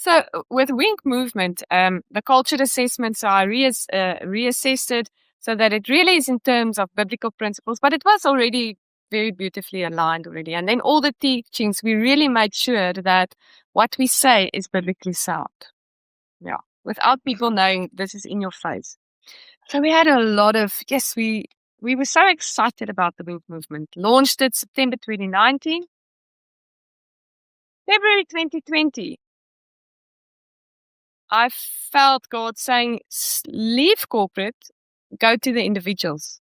So with Wink Movement, the culture assessment, so I reassessed it so that it really is in terms of biblical principles, but it was already very beautifully aligned already. And then all the teachings, we really made sure that what we say is biblically sound. Yeah. Without people knowing this is in your face. So we had a lot of, we were so excited about the Wink Movement. Launched it September 2019. February 2020, I felt God saying, leave corporate, go to the individuals.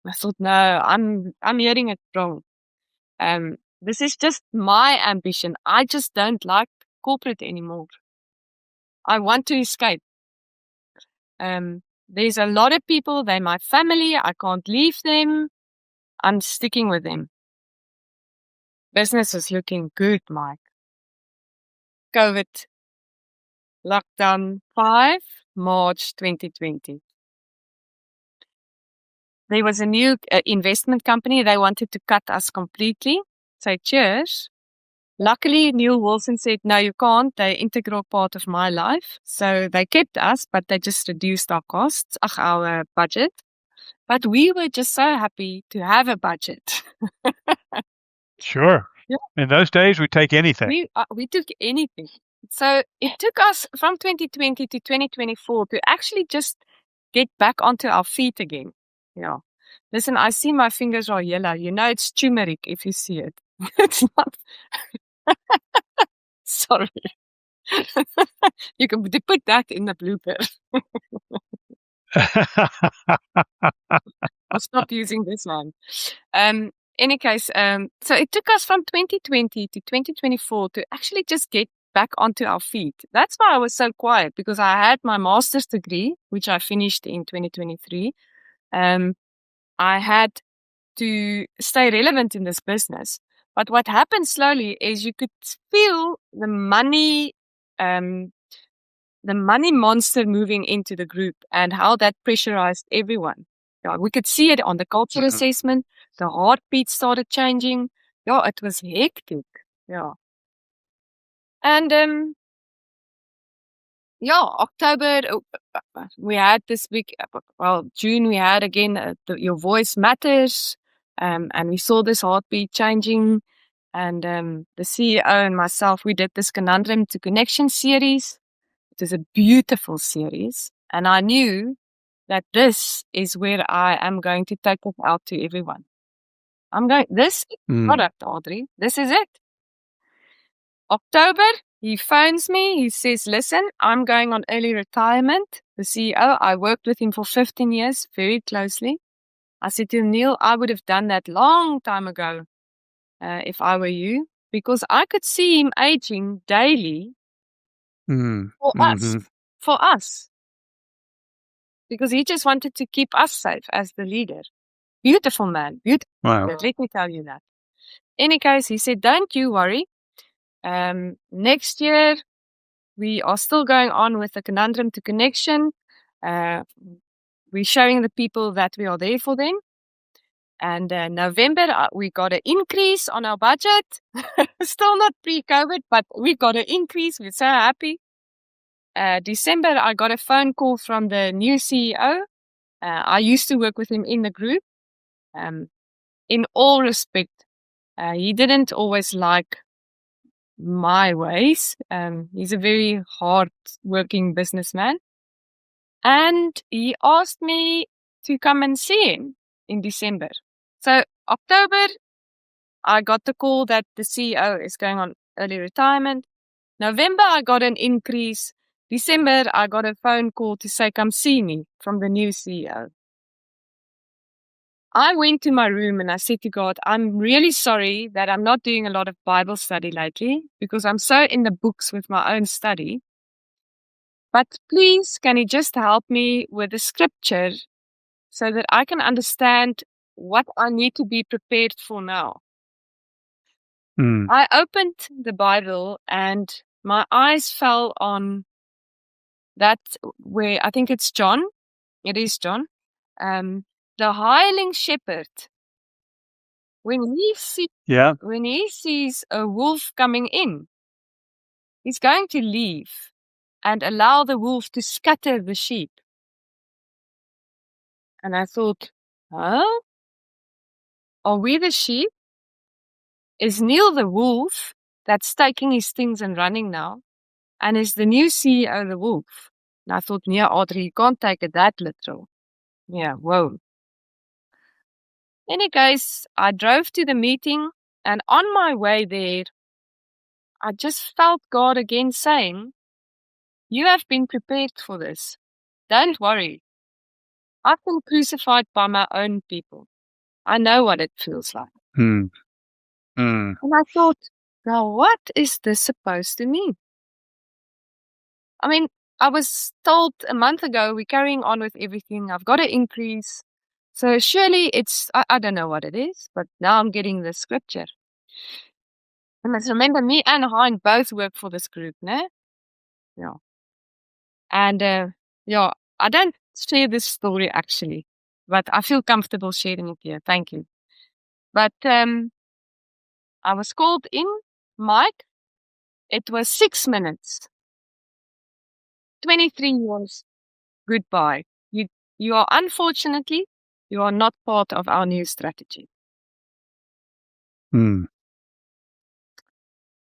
I thought, no, I'm hearing it wrong. This is just my ambition. I just don't like corporate anymore. I want to escape. There's a lot of people, they're my family. I can't leave them. I'm sticking with them. Business is looking good, Mike. COVID, lockdown 5, March 2020. There was a new investment company. They wanted to cut us completely. Say cheers. Luckily, Neil Wilson said, no, you can't. They're an integral part of my life. So they kept us, but they just reduced our costs, our budget. But we were just so happy to have a budget. Sure. Yeah. In those days, we take anything. We took anything. So it took us from 2020 to 2024 to actually just get back onto our feet again. Yeah. Listen, I see my fingers are yellow. You know, it's turmeric if you see it. It's not. Sorry. You can put that in the blooper. I'll stop using this one. Any case, so it took us from 2020 to 2024 to actually just get back onto our feet. That's why I was so quiet, because I had my master's degree, which I finished in 2023. I had to stay relevant in this business. But what happened slowly is you could feel the money monster moving into the group and how that pressurized everyone. Yeah, we could see it on the culture assessment. The heartbeat started changing. Yeah, it was hectic. Yeah. And October, we had this week, June, we had again Your Voice Matters. And we saw this heartbeat changing. And the CEO and myself, we did this Conundrum to Connection series. It was a beautiful series. And I knew that this is where I am going to take it out to everyone. This product, Audrey, this is it. October, he phones me. He says, listen, I'm going on early retirement. The CEO, I worked with him for 15 years, very closely. I said to him, Neil, I would have done that long time ago if I were you, because I could see him aging daily for us. Because he just wanted to keep us safe as the leader. Beautiful man. Beautiful. Wow. Let me tell you that. Any case, he said, don't you worry. Next year, we are still going on with the Conundrum to Connection. We're showing the people that we are there for them. And November, we got an increase on our budget. Still not pre-COVID, but we got an increase. We're so happy. December, I got a phone call from the new CEO. I used to work with him in the group. In all respect, he didn't always like my ways. He's a very hard-working businessman. And he asked me to come and see him in December. So October, I got the call that the CEO is going on early retirement. November, I got an increase. December, I got a phone call to say, come see me from the new CEO. I went to my room and I said to God, I'm really sorry that I'm not doing a lot of Bible study lately because I'm so in the books with my own study. But please, can you just help me with the scripture so that I can understand what I need to be prepared for now? I opened the Bible and my eyes fell on that where I think it's John. It is John. The hireling shepherd. When he sees a wolf coming in, He's going to leave and allow the wolf to scatter the sheep. And I thought, huh? Are we the sheep? Is Neil the wolf that's taking his things and running now? And is the new CEO the wolf? And I thought, yeah, Audrey, you can't take it that literal. Yeah, whoa. In any case, I drove to the meeting, and on my way there, I just felt God again saying, you have been prepared for this. Don't worry. I've been crucified by my own people. I know what it feels like. Mm. And I thought, now what is this supposed to mean? I mean, I was told a month ago we're carrying on with everything. I've got an increase. So surely it's, I don't know what it is, but now I'm getting the scripture. And let's remember, me and Hein both work for this group, no? Yeah. And yeah, I don't share this story actually, but I feel comfortable sharing it here. Thank you. But I was called in, Mike. It was 6 minutes. 23 years. Goodbye. You are, unfortunately, you are not part of our new strategy. Mm.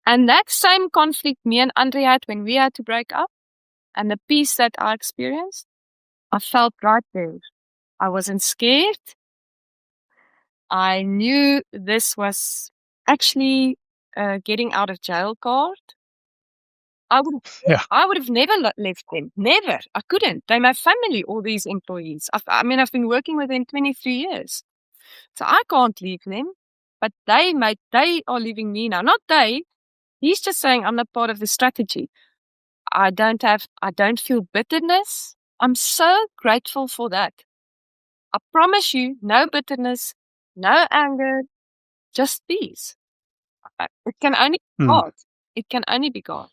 And that same conflict me and Andre had when we had to break up, and the peace that I experienced, I felt right there. I wasn't scared. I knew this was actually getting out of jail card. I would have never left them. Never. I couldn't. They're my family, all these employees. I've been working with them 23 years. So I can't leave them. But they are leaving me now. Not they. He's just saying I'm not part of the strategy. I don't feel bitterness. I'm so grateful for that. I promise you, no bitterness, no anger, just peace. It can only be God. It can only be God.